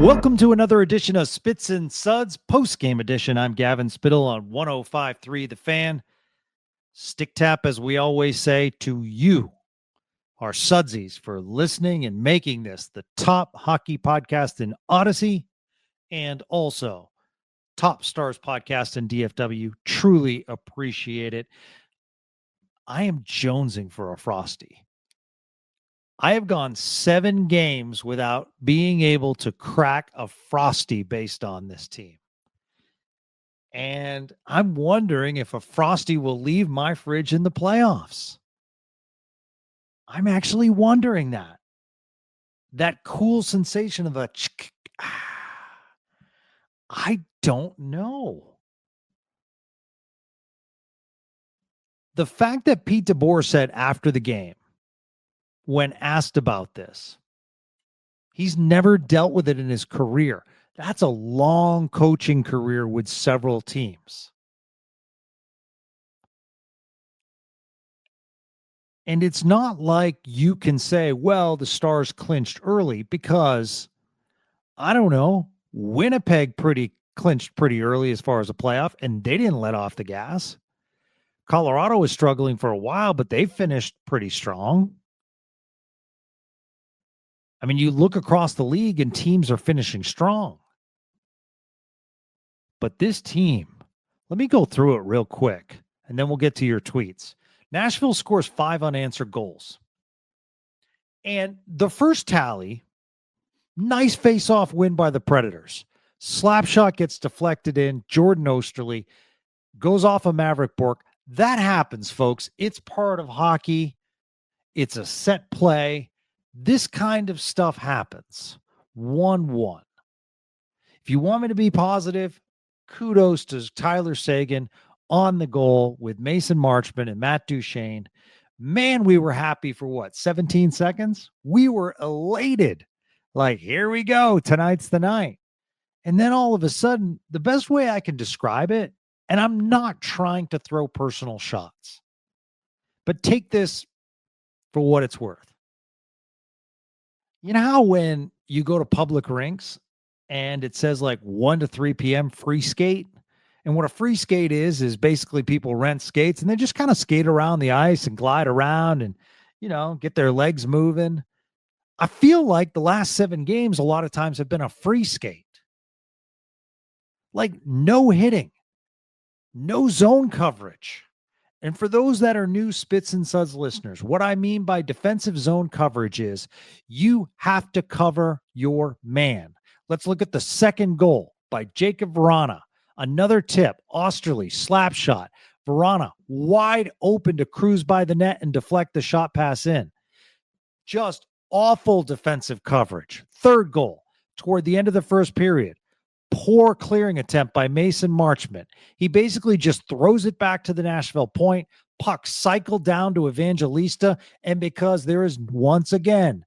Welcome to another edition of Spits and Suds, post-game edition. I'm Gavin Spittle on 105.3 The Fan. Stick tap, as we always say, to you, our Sudsies, for listening and making this the top hockey podcast in Odyssey and also top stars podcast in DFW. Truly appreciate it. I am jonesing for a Frosty. I have gone 7 games without being able to crack a Frosty based on this team. And I'm wondering if a Frosty will leave my fridge in the playoffs. I'm actually wondering that. That cool sensation of a I don't know. The fact that Pete DeBoer said after the game, when asked about this, he's never dealt with it in his career. That's a long coaching career with several teams. And it's not like you can say, well, the Stars clinched early, because, I don't know, Winnipeg clinched pretty early as far as a playoff, and they didn't let off the gas. Colorado was struggling for a while, but they finished pretty strong. I mean, you look across the league and teams are finishing strong. But this team, let me go through it real quick, and then we'll get to your tweets. Nashville scores 5 unanswered goals. And the first tally, nice face-off win by the Predators. Slap shot gets deflected in. Jordan Osterley goes off of Maverick Bourque. That happens, folks. It's part of hockey. It's a set play. This kind of stuff happens. 1-1. If you want me to be positive, kudos to Tyler Seguin on the goal with Mason Marchment and Matt Duchene. Man, we were happy for 17 seconds? We were elated. Like, here we go. Tonight's the night. And then all of a sudden, the best way I can describe it, and I'm not trying to throw personal shots, but take this for what it's worth. You know how when you go to public rinks and it says like 1 to 3 p.m. free skate? And what a free skate is basically people rent skates and they just kind of skate around the ice and glide around and, get their legs moving. I feel like the last 7 games a lot of times have been a free skate. Like no hitting, no zone coverage. And for those that are new Spits and Suds listeners, what I mean by defensive zone coverage is you have to cover your man. Let's look at the second goal by Jacob Vrana. Another tip, Osterley, slap shot. Vrana wide open to cruise by the net and deflect the shot pass in. Just awful defensive coverage. Third goal, toward the end of the first period. Poor clearing attempt by Mason Marchment. He basically just throws it back to the Nashville point. Puck cycled down to Evangelista. And because there is, once again,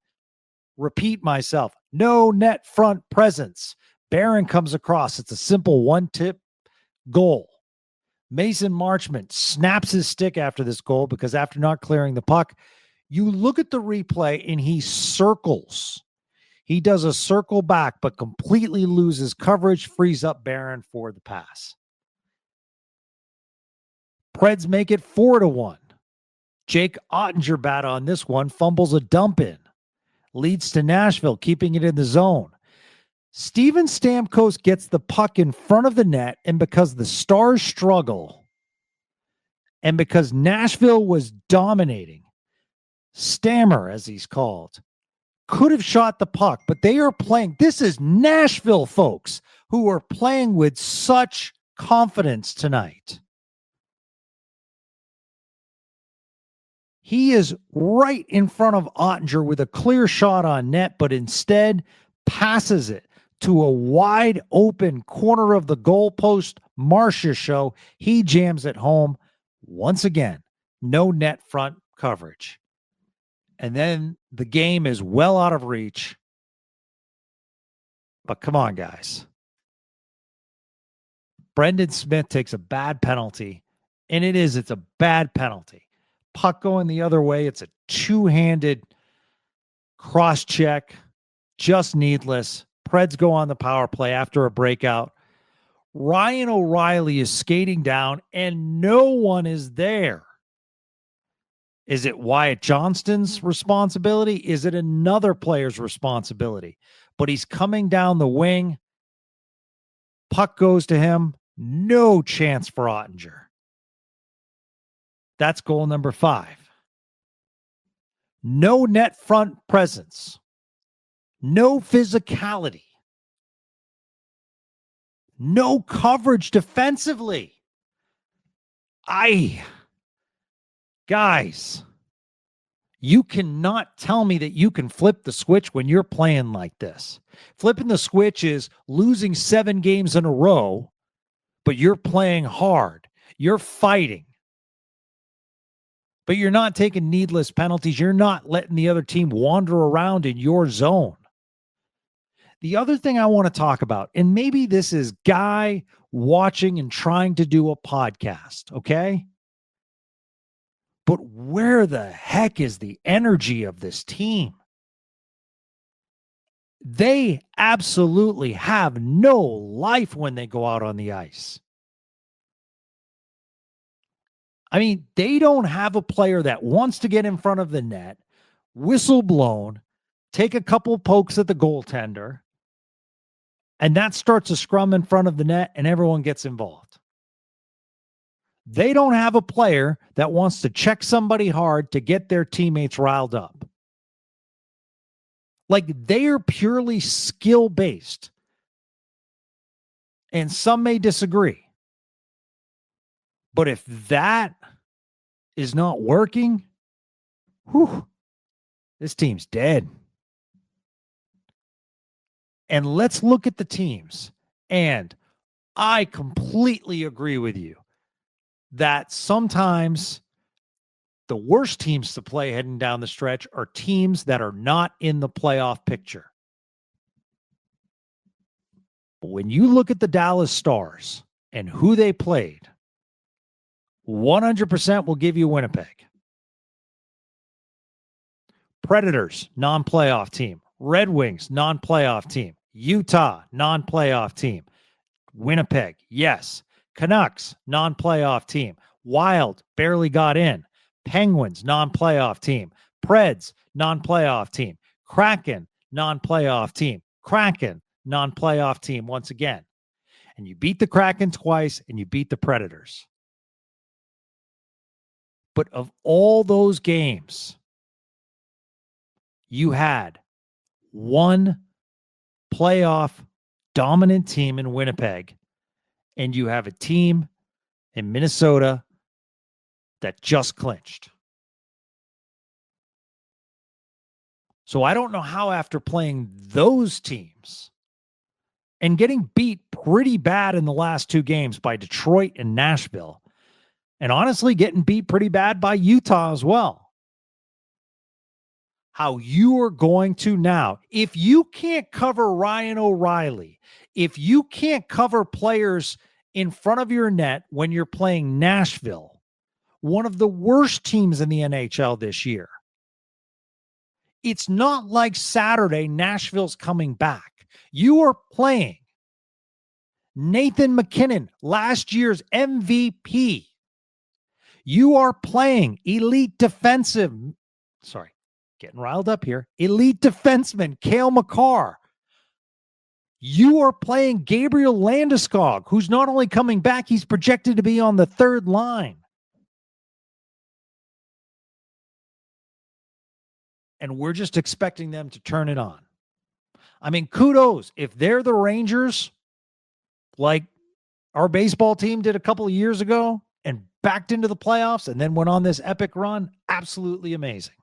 repeat myself, no net front presence, Barron comes across. It's a simple one-tip goal. Mason Marchment snaps his stick after this goal because after not clearing the puck, you look at the replay and he circles. He does a circle back, but completely loses coverage, frees up Barron for the pass. Preds make it 4-1. Jake Ottinger bat on this one, fumbles a dump in. Leads to Nashville, keeping it in the zone. Steven Stamkos gets the puck in front of the net, and because the Stars struggle, and because Nashville was dominating, Stammer, as he's called, could have shot the puck, but they are playing. This is Nashville, folks, who are playing with such confidence tonight. He is right in front of Ottinger with a clear shot on net, but instead passes it to a wide open corner of the goalpost. Marcia show. He jams it home. Once again, no net front coverage. And then the game is well out of reach. But come on, guys. Brendan Smith takes a bad penalty. And it's a bad penalty. Puck going the other way. It's a two-handed cross check. Just needless. Preds go on the power play after a breakout. Ryan O'Reilly is skating down and no one is there. Is it Wyatt Johnston's responsibility? Is it another player's responsibility? But he's coming down the wing. Puck goes to him. No chance for Ottinger. That's goal number 5. No net front presence. No physicality. No coverage defensively. Guys, you cannot tell me that you can flip the switch when you're playing like this. Flipping the switch is losing 7 games in a row, but you're playing hard. You're fighting. But you're not taking needless penalties. You're not letting the other team wander around in your zone. The other thing I want to talk about, and maybe this is Guy watching and trying to do a podcast, okay? But where the heck is the energy of this team? They absolutely have no life when they go out on the ice. I mean, they don't have a player that wants to get in front of the net, whistle blown, take a couple pokes at the goaltender, and that starts a scrum in front of the net and everyone gets involved. They don't have a player that wants to check somebody hard to get their teammates riled up. Like, they are purely skill-based. And some may disagree. But if that is not working, this team's dead. And let's look at the teams. And I completely agree with you that sometimes the worst teams to play heading down the stretch are teams that are not in the playoff picture. But when you look at the Dallas Stars and who they played, 100% will give you Winnipeg. Predators, non-playoff team. Red Wings, non-playoff team. Utah, non-playoff team. Winnipeg, yes. Canucks, non-playoff team. Wild, barely got in. Penguins, non-playoff team. Preds, non-playoff team. Kraken, non-playoff team. Kraken, non-playoff team once again. And you beat the Kraken twice and you beat the Predators. But of all those games, you had one playoff dominant team in Winnipeg, and you have a team in Minnesota that just clinched. So I don't know how, after playing those teams and getting beat pretty bad in the last 2 games by Detroit and Nashville, and honestly getting beat pretty bad by Utah as well, how you are going to now, if you can't cover Ryan O'Reilly, if you can't cover players in front of your net when you're playing Nashville, one of the worst teams in the NHL this year, it's not like Saturday Nashville's coming back. You are playing Nathan McKinnon, last year's MVP. You are playing elite defenseman, elite defenseman Cale Makar. You are playing Gabriel Landeskog, who's not only coming back, he's projected to be on the 3rd line. And we're just expecting them to turn it on. I mean, kudos. If they're the Rangers, like our baseball team did a couple of years ago, and backed into the playoffs and then went on this epic run, absolutely amazing.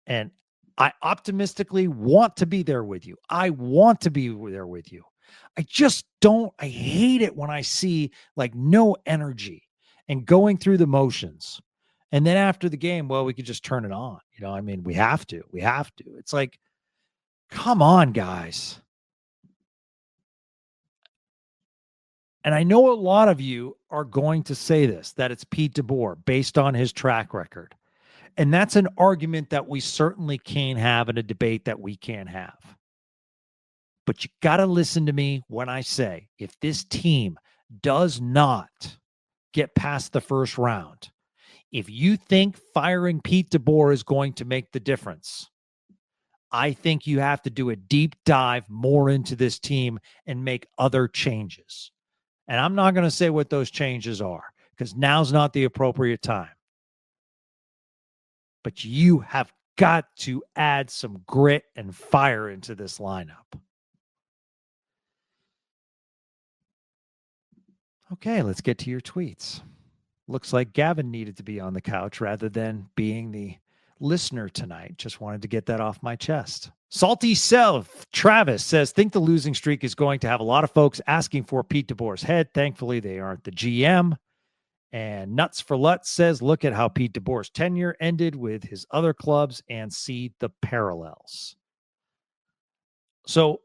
And I optimistically want to be there with you. I want to be there with you. I hate it when I see like no energy and going through the motions. And then after the game, well, we could just turn it on. I mean, we have to. It's like, come on, guys. And I know a lot of you are going to say this, that it's Pete DeBoer based on his track record. And that's an argument that we certainly can have, and a debate that we can have. But you got to listen to me when I say, if this team does not get past the first round, if you think firing Pete DeBoer is going to make the difference, I think you have to do a deep dive more into this team and make other changes. And I'm not going to say what those changes are because now's not the appropriate time. But you have got to add some grit and fire into this lineup. Okay, let's get to your tweets. Looks like Gavin needed to be on the couch rather than being the listener tonight. Just wanted to get that off my chest. Salty Self Travis says, think the losing streak is going to have a lot of folks asking for Pete DeBoer's head. Thankfully, they aren't the GM. And Nuts for Lutz says, look at how Pete DeBoer's tenure ended with his other clubs and see the parallels. So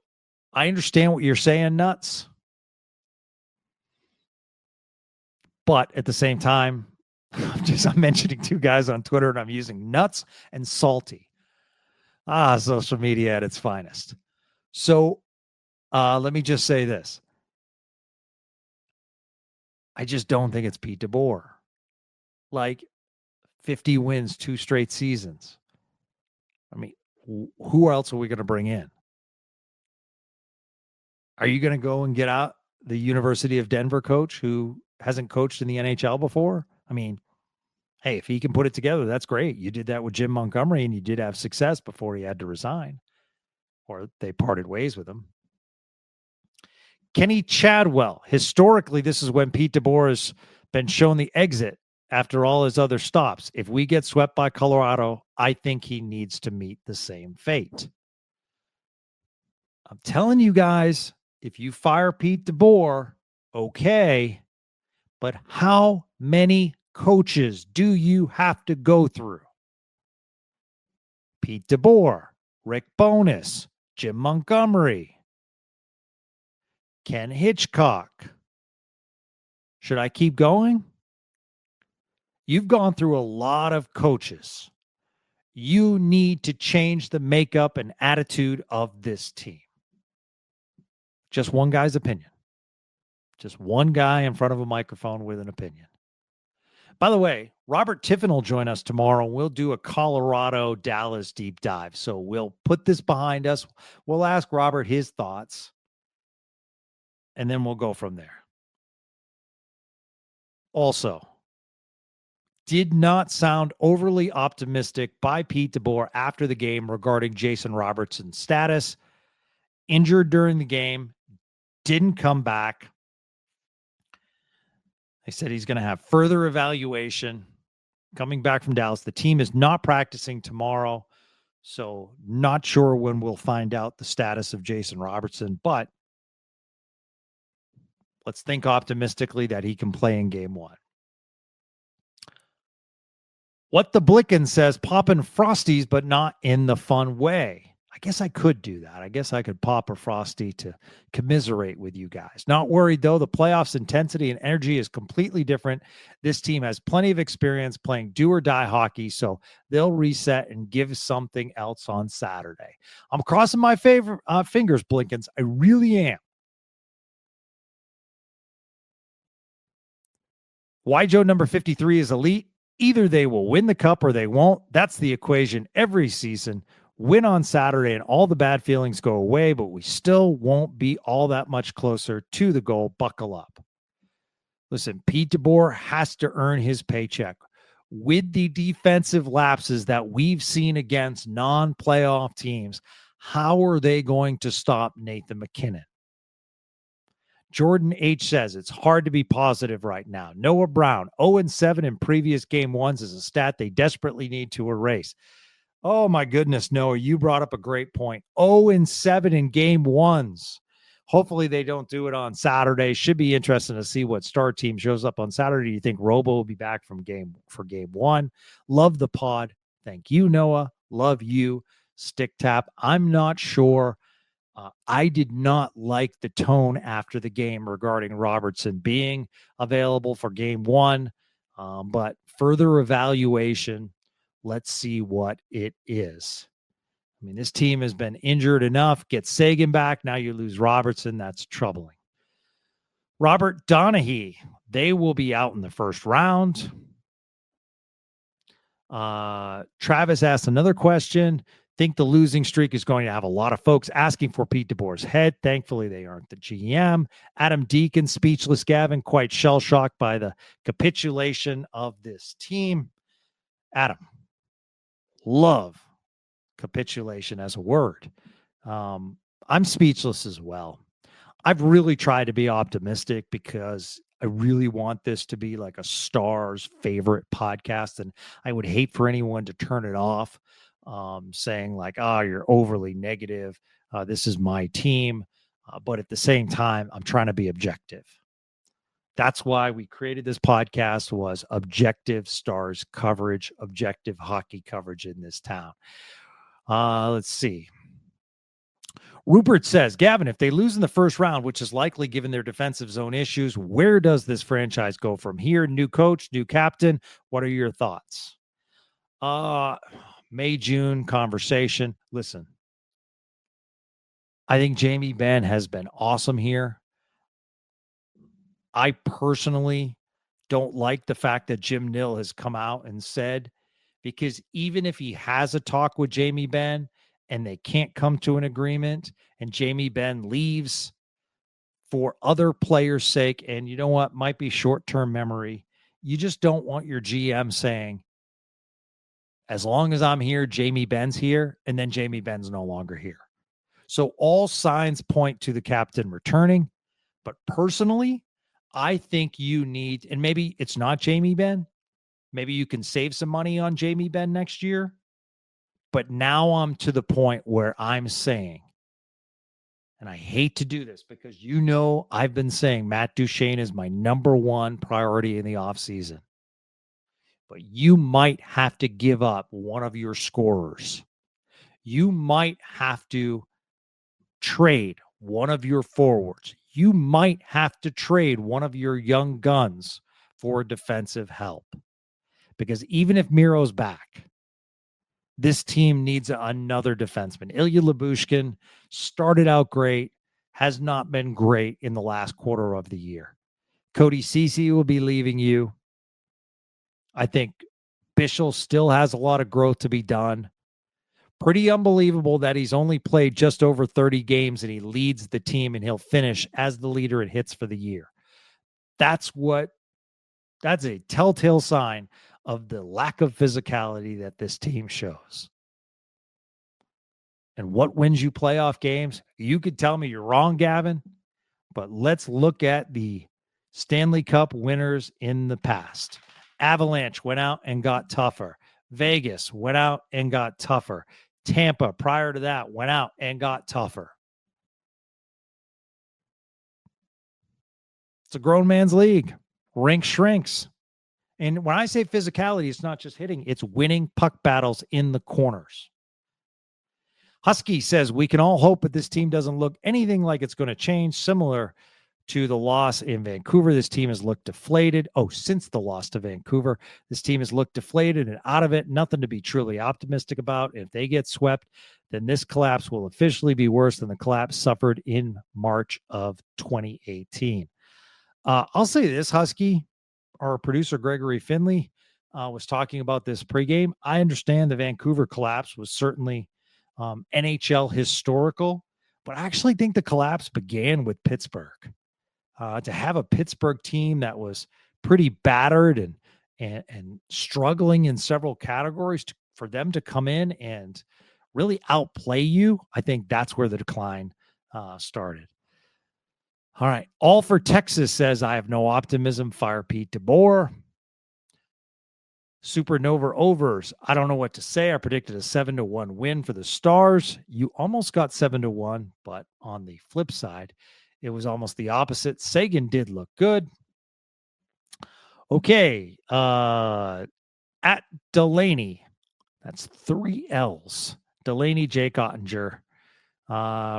I understand what you're saying, Nuts. But at the same time, I'm mentioning two guys on Twitter and I'm using Nuts and Salty. Social media at its finest. So let me just say this. I just don't think it's Pete DeBoer. Like 50 wins, 2 straight seasons. I mean, who else are we going to bring in? Are you going to go and get out the University of Denver coach who hasn't coached in the NHL before? I mean, hey, if he can put it together, that's great. You did that with Jim Montgomery and you did have success before he had to resign or they parted ways with him. Kenny Chadwell. Historically, this is when Pete DeBoer has been shown the exit after all his other stops. If we get swept by Colorado, I think he needs to meet the same fate. I'm telling you guys, if you fire Pete DeBoer, okay, but how many coaches do you have to go through? Pete DeBoer, Rick Bowness, Jim Montgomery, Ken Hitchcock. Should I keep going? You've gone through a lot of coaches. You need to change the makeup and attitude of this team. Just one guy's opinion. Just one guy in front of a microphone with an opinion. By the way, Robert Tiffin will join us tomorrow. We'll do a Colorado-Dallas deep dive. So we'll put this behind us. We'll ask Robert his thoughts, and then we'll go from there. Also, did not sound overly optimistic by Pete DeBoer after the game regarding Jason Robertson's status. Injured during the game, didn't come back. They said he's going to have further evaluation coming back from Dallas. The team is not practicing tomorrow, so not sure when we'll find out the status of Jason Robertson, but let's think optimistically that he can play in game 1. What the Blicken says, popping Frosties, but not in the fun way. I guess I could do that. I guess I could pop a Frosty to commiserate with you guys. Not worried, though. The playoffs intensity and energy is completely different. This team has plenty of experience playing do-or-die hockey, so they'll reset and give something else on Saturday. I'm crossing my fingers, Blinkens. I really am. Why Joe number 53 is elite? Either they will win the cup or they won't. That's the equation every season. Win on Saturday and all the bad feelings go away, but we still won't be all that much closer to the goal. Buckle up. Listen, Pete DeBoer has to earn his paycheck. With the defensive lapses that we've seen against non-playoff teams, how are they going to stop Nathan MacKinnon? Jordan H. says it's hard to be positive right now. Noah Brown, 0-7 in previous game 1s is a stat they desperately need to erase. Oh, my goodness, Noah, you brought up a great point. 0-7 in game 1s. Hopefully they don't do it on Saturday. Should be interesting to see what star team shows up on Saturday. You think Robo will be back for game 1? Love the pod. Thank you, Noah. Love you, Stick Tap. I'm not sure. I did not like the tone after the game regarding Robertson being available for game 1, but further evaluation, let's see what it is. I mean, this team has been injured enough. Get Sagan back. Now you lose Robertson. That's troubling. Robert Donahue, they will be out in the first round. Travis asked another question. Think the losing streak is going to have a lot of folks asking for Pete DeBoer's head. Thankfully, they aren't the GM. Adam Deacon, speechless. Gavin, quite shell-shocked by the capitulation of this team. Adam, love capitulation as a word. I'm speechless as well. I've really tried to be optimistic because I really want this to be like a star's favorite podcast. And I would hate for anyone to turn it off saying like, oh, you're overly negative. This is my team. But at the same time, I'm trying to be objective. That's why we created this podcast, was objective Stars coverage, objective hockey coverage in this town. Let's see. Rupert says, Gavin, if they lose in the first round, which is likely given their defensive zone issues, where does this franchise go from here? New coach, new captain. What are your thoughts? May, June conversation. Listen, I think Jamie Benn has been awesome here. I personally don't like the fact that Jim Nill has come out and said, because even if he has a talk with Jamie Benn and they can't come to an agreement and Jamie Benn leaves for other players' sake, and you know what, might be short-term memory, you just don't want your GM saying, as long as I'm here, Jamie Benn's here, and then Jamie Benn's no longer here. So all signs point to the captain returning. But personally, I think you need, and maybe it's not Jamie Benn. Maybe you can save some money on Jamie Benn next year. But now I'm to the point where I'm saying, and I hate to do this because you know I've been saying Matt Duchene is my number one priority in the offseason. But you might have to give up one of your scorers. You might have to trade one of your forwards. You might have to trade one of your young guns for defensive help. Because even if Miro's back, this team needs another defenseman. Ilya Lyubushkin started out great, has not been great in the last quarter of the year. Cody Ceci will be leaving you. I think Bischel still has a lot of growth to be done. Pretty unbelievable that he's only played just over 30 games and he leads the team and he'll finish as the leader in hits for the year. That's a telltale sign of the lack of physicality that this team shows. And what wins you playoff games? You could tell me you're wrong, Gavin, but let's look at the Stanley Cup winners in the past. Avalanche went out and got tougher. Vegas went out and got tougher. Tampa, prior to that, went out and got tougher. It's a grown man's league. Rink shrinks. And when I say physicality, it's not just hitting, it's winning puck battles in the corners. Husky says, we can all hope that this team doesn't look anything like it's going to change. Similar to the loss in Vancouver, this team has looked deflated. Since the loss to Vancouver, this team has looked deflated and out of it. Nothing to be truly optimistic about. If they get swept, then this collapse will officially be worse than the collapse suffered in March of 2018. I'll say this, Husky. Our producer, Gregory Finley, was talking about this pregame. I understand the Vancouver collapse was certainly NHL historical, but I actually think the collapse began with Pittsburgh. To have a Pittsburgh team that was pretty battered and struggling in several categories, for them to come in and really outplay you, I think that's where the decline started. All right. All for Texas says, I have no optimism. Fire Pete DeBoer. Supernova overs. I don't know what to say. I predicted a 7-1 win for the Stars. You almost got 7-1, but on the flip side, it was almost the opposite. Sagan did look good. Okay. At Delaney. That's 3 L's. Delaney Jake Ottinger.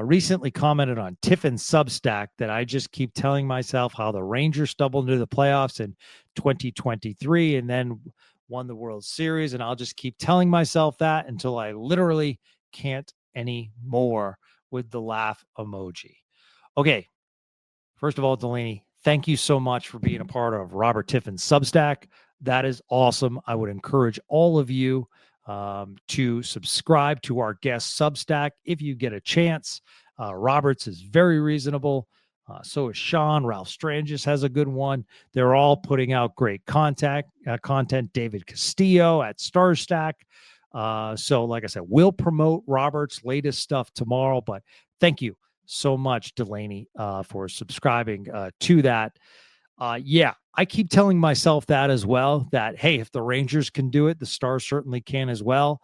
Recently commented on Tiffin's Substack that I just keep telling myself how the Rangers stumbled into the playoffs in 2023 and then won the World Series. And I'll just keep telling myself that until I literally can't anymore with the laugh emoji. Okay. First of all, Delaney, thank you so much for being a part of Robert Tiffin's Substack. That is awesome. I would encourage all of you to subscribe to our guest Substack if you get a chance. Robert's is very reasonable. So is Sean. Ralph Strangis has a good one. They're all putting out great content. David Castillo at Starstack. So, like I said, we'll promote Robert's latest stuff tomorrow. But thank you so much, Delaney, for subscribing to that. Yeah, I keep telling myself that as well, that, hey, if the Rangers can do it, the Stars certainly can as well.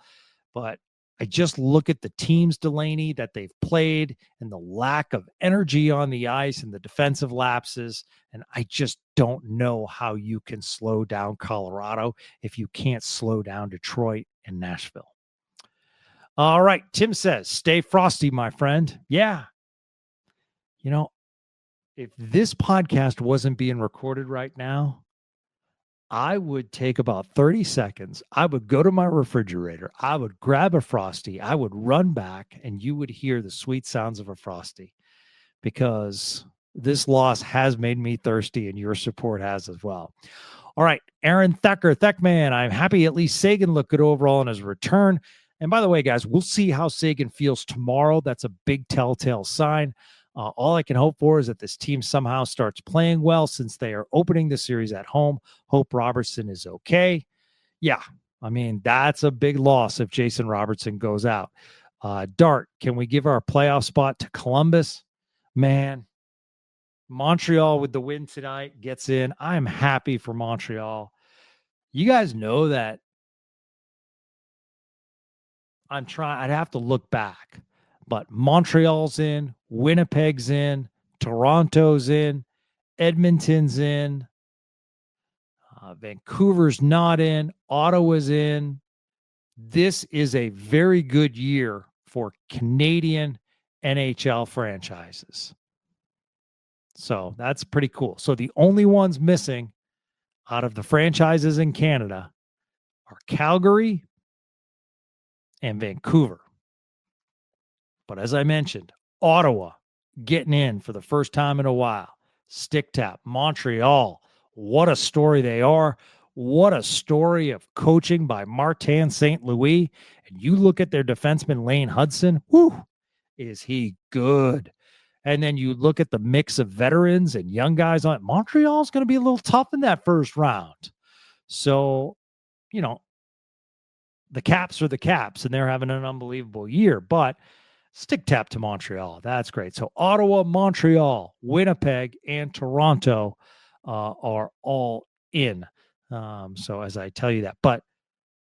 But I just look at the teams, Delaney, that they've played and the lack of energy on the ice and the defensive lapses. And I just don't know how you can slow down Colorado if you can't slow down Detroit and Nashville. All right. Tim says, stay frosty, my friend. Yeah. You know, if this podcast wasn't being recorded right now, I would take about 30 seconds. I would go to my refrigerator. I would grab a Frosty. I would run back, and you would hear the sweet sounds of a Frosty, because this loss has made me thirsty, and your support has as well. All right, Aaron Theckman, I'm happy at least Seguin looked good overall in his return. And by the way, guys, we'll see how Seguin feels tomorrow. That's a big telltale sign. All I can hope for is that this team somehow starts playing well, since they are opening the series at home. Hope Robertson is okay. Yeah, I mean, that's a big loss if Jason Robertson goes out. Dart, can we give our playoff spot to Columbus? Man, Montreal with the win tonight gets in. I'm happy for Montreal. You guys know that I'd have to look back, but Montreal's in, Winnipeg's in, Toronto's in, Edmonton's in, Vancouver's not in, Ottawa's in. This is a very good year for Canadian NHL franchises. So that's pretty cool. So the only ones missing out of the franchises in Canada are Calgary and Vancouver. But as I mentioned, Ottawa getting in for the first time in a while. Stick tap. Montreal, what a story they are. What a story of coaching by Martin St. Louis. And you look at their defenseman, Lane Hudson. Whoo, is he good? And then you look at the mix of veterans and young guys on it. Montreal's going to be a little tough in that first round. So, you know, the Caps are the Caps, and they're having an unbelievable year. But stick tap to Montreal. That's great. So Ottawa, Montreal, Winnipeg, and Toronto are all in. So as I tell you that. But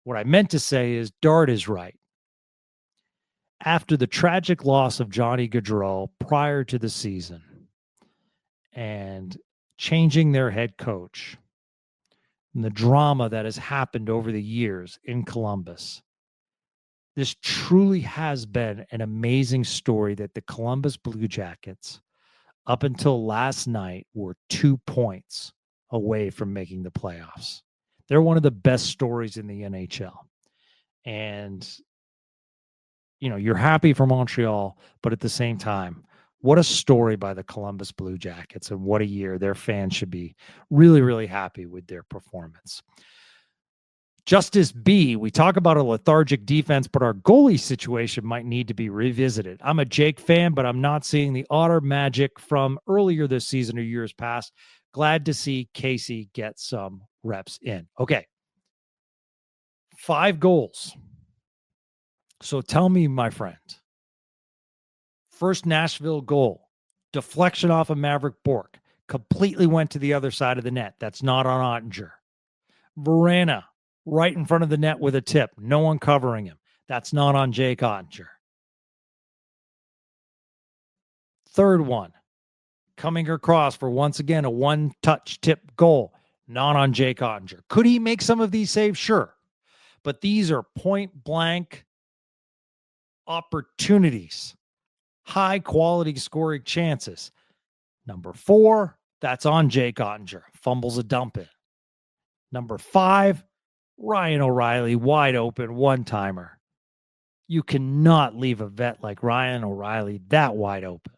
what I meant to say is Dart is right. After the tragic loss of Johnny Gaudreau prior to the season and changing their head coach and the drama that has happened over the years in Columbus, this truly has been an amazing story that the Columbus Blue Jackets, up until last night, were 2 points away from making the playoffs. They're one of the best stories in the NHL. And, you know, you're happy for Montreal, but at the same time, what a story by the Columbus Blue Jackets, and what a year. Their fans should be really, really happy with their performance. Justice B, we talk about a lethargic defense, but our goalie situation might need to be revisited. I'm a Jake fan, but I'm not seeing the Otter magic from earlier this season or years past. Glad to see Casey get some reps in. Okay. 5 goals. So tell me, my friend, first Nashville goal, deflection off of Maverick Bourque, completely went to the other side of the net. That's not on Ottinger. Verena, right in front of the net with a tip. No one covering him. That's not on Jake Ottinger. Third one, coming across for, once again, a one-touch tip goal. Not on Jake Ottinger. Could he make some of these saves? Sure. But these are point-blank opportunities. High-quality scoring chances. Number 4, that's on Jake Ottinger. Fumbles a dump in. Number 5, Ryan O'Reilly, wide open, one-timer. You cannot leave a vet like Ryan O'Reilly that wide open.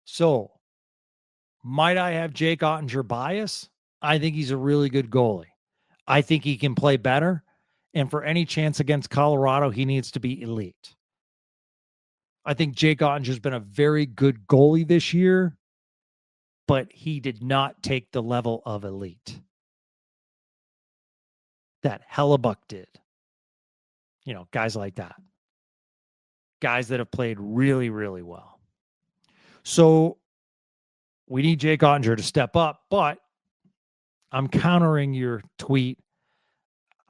So, might I have Jake Ottinger bias? I think he's a really good goalie. I think he can play better. And for any chance against Colorado, he needs to be elite. I think Jake Ottinger's been a very good goalie this year, but he did not take the level of elite that Hellebuck did. You know, guys like that. Guys that have played really, really well. So we need Jake Ottinger to step up, but I'm countering your tweet.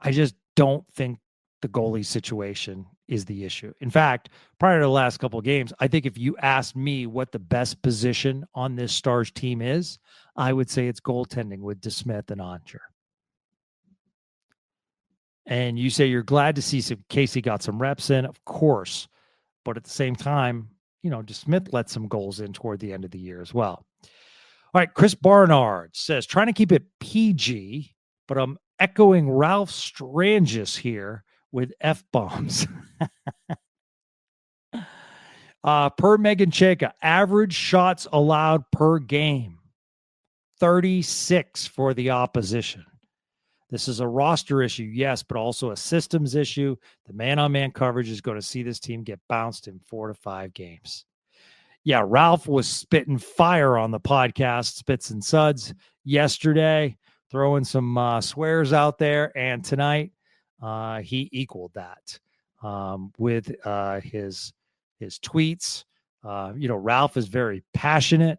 I just don't think the goalie situation is the issue. In fact, prior to the last couple of games, I think if you asked me what the best position on this Stars team is, I would say it's goaltending with DeSmith and Ottinger. And you say you're glad to see Casey got some reps in, of course. But at the same time, you know, DeSmith let some goals in toward the end of the year as well. All right, Chris Barnard says, trying to keep it PG, but I'm echoing Ralph Strangis here with F-bombs. Per Megan Cheka, average shots allowed per game, 36 for the opposition. This is a roster issue, yes, but also a systems issue. The man-on-man coverage is going to see this team get bounced in 4 to 5 games. Yeah, Ralph was spitting fire on the podcast, Spits and Suds, yesterday, throwing some swears out there. And tonight, he equaled that with his tweets. You know, Ralph is very passionate.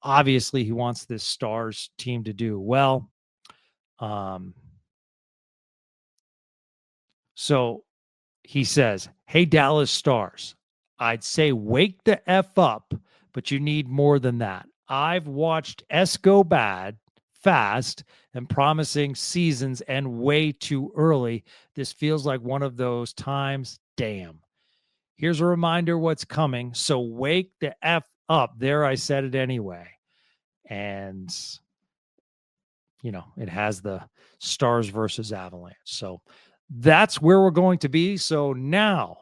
Obviously, he wants this Stars team to do well. So he says, hey, Dallas Stars, I'd say wake the F up, but you need more than that. I've watched S go bad, fast, and promising seasons and way too early. This feels like one of those times. Damn. Here's a reminder what's coming. So wake the F up. There, I said it anyway. And, you know, it has the Stars versus Avalanche. So that's where we're going to be. So now,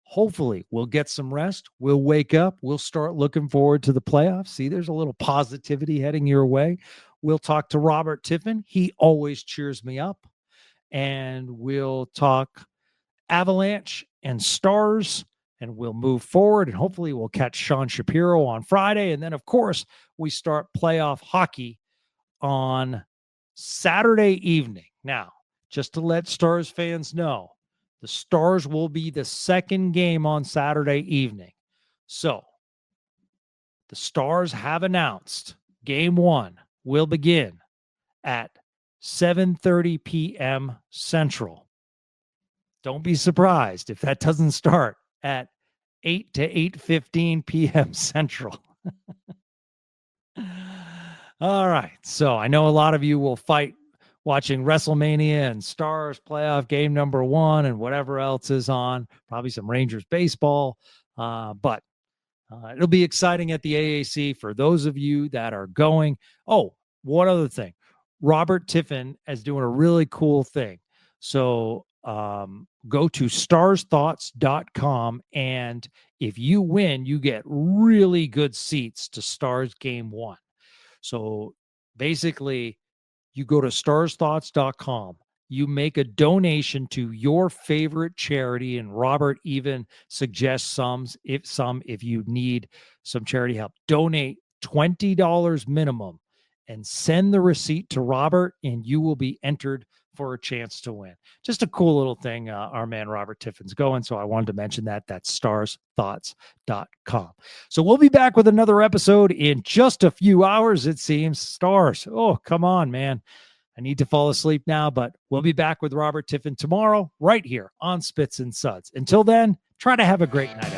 hopefully, we'll get some rest. We'll wake up. We'll start looking forward to the playoffs. See, there's a little positivity heading your way. We'll talk to Robert Tiffin. He always cheers me up. And we'll talk Avalanche and Stars, and we'll move forward. And hopefully, we'll catch Sean Shapiro on Friday. And then, of course, we start playoff hockey on Saturday evening. Now, just to let Stars fans know, the Stars will be the second game on Saturday evening. So the Stars have announced game 1 will begin at 7:30 p.m. Central. Don't be surprised if that doesn't start at 8 to 8:15 p.m. Central. All right. So I know a lot of you will fight watching WrestleMania and Stars playoff game number 1 and whatever else is on, probably some Rangers baseball. But it'll be exciting at the AAC for those of you that are going. Oh, one other thing. Robert Tiffin is doing a really cool thing. So go to starsthoughts.com. And if you win, you get really good seats to Stars game 1. So basically, you go to starsthoughts.com, you make a donation to your favorite charity, and Robert even suggests if you need some charity help. Donate $20 minimum and send the receipt to Robert, and you will be entered for a chance to win. Just a cool little thing our man Robert Tiffin's going, so I wanted to mention that. That's starsthoughts.com. So we'll be back with another episode in just a few hours, it seems. Stars, oh, come on, man. I need to fall asleep now, but we'll be back with Robert Tiffin tomorrow right here on Spits and Suds. Until then, try to have a great night.